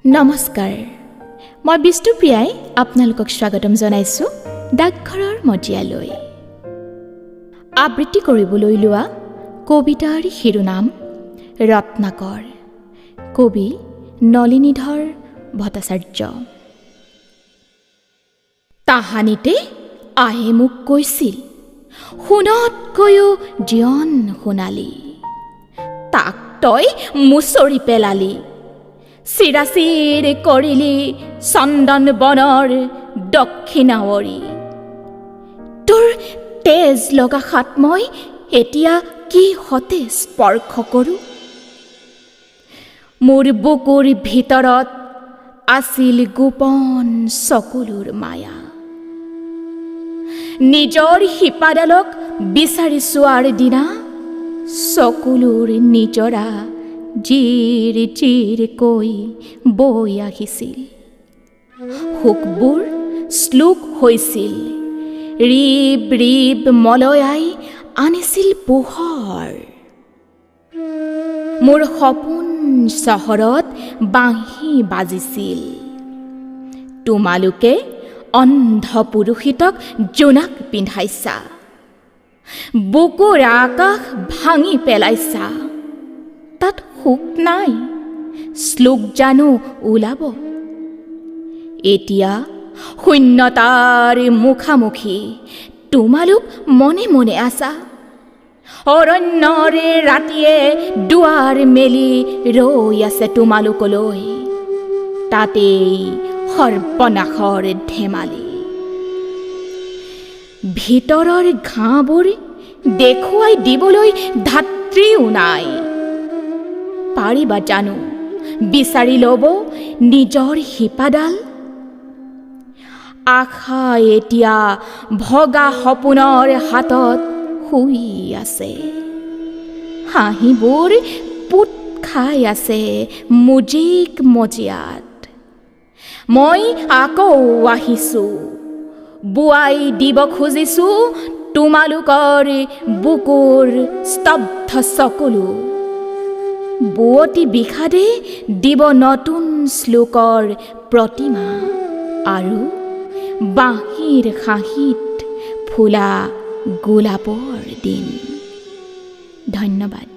নমস্কাৰ, মই বিষ্ণুপ্ৰিয়াই আপোনালোকক স্বাগতম জনাইছোঁ ডাকঘৰৰ মজিয়ালৈ। আবৃত্তি কৰিবলৈ লোৱা কবিতাৰ শিৰোনাম ৰত্নাকৰ, কবি নলিনীধৰ ভট্টাচাৰ্য। তাহানিতে আহে মোক কৈছিল, সোণতকৈও জীয়ন সোণালী, তাক তই মুচৰি পেলালি, চিৰাচিৰ কৰিলি চন্দন বনৰ দক্ষিণাৱৰী। তোৰ তেজ লগা হাত মই এতিয়া কি হতে স্পৰ্শ কৰোঁ? মোৰ বুকুৰ ভিতৰত আছিল গোপন চকুলোৰ মায়া, নিজৰ শিপাডালক বিচাৰি চোৱাৰ দিনা চকুলোৰ নিজৰা জিৰ জিৰকৈ বৈ আহিছিল। শুকবোৰ শ্লোক হৈছিল, ৰিব ৰিব মলয়াই আনিছিল পোহৰ। মোৰ সপোন চহৰত বাঁহী বাজিছিল, তোমালোকে অন্ধ পুৰুষিতক জোনাক পিন্ধাইছা, বুকুৰ আকাশ ভাঙি পেলাইছা। তাত সুখ নাই, শ্লোক জানো ওলাব? এতিয়া শূন্যতাৰ মুখামুখি তোমালোক মনে মনে আছা, অৰণ্যৰে ৰাতিয়ে দুৱাৰ মেলি ৰৈ আছে তোমালোকলৈ, তাতেই সৰ্বনাশৰ ধেমালি। ভিতৰৰ ঘাঁবোৰ দেখুৱাই দিবলৈ ধাত্ৰীও নাই, পাৰিবা জানো বিচাৰি ল'ব নিজৰ শিপাডাল? আশা এতিয়া ভগা সপোনৰ হাতত শুই আছে, হাঁহিবোৰ পোত খাই আছে মুজিক মজিয়াত। মই আকৌ আহিছোঁ, বোৱাই দিব খুজিছোঁ তোমালোকৰ বুকুৰ স্তব্ধ চকুলো। বুৱতী বিষাদে দিব নতুন শ্লোকৰ প্ৰতিমা আৰু বাঁহীৰ হাঁহিত ফুলা গোলাপৰ দিন। ধন্যবাদ।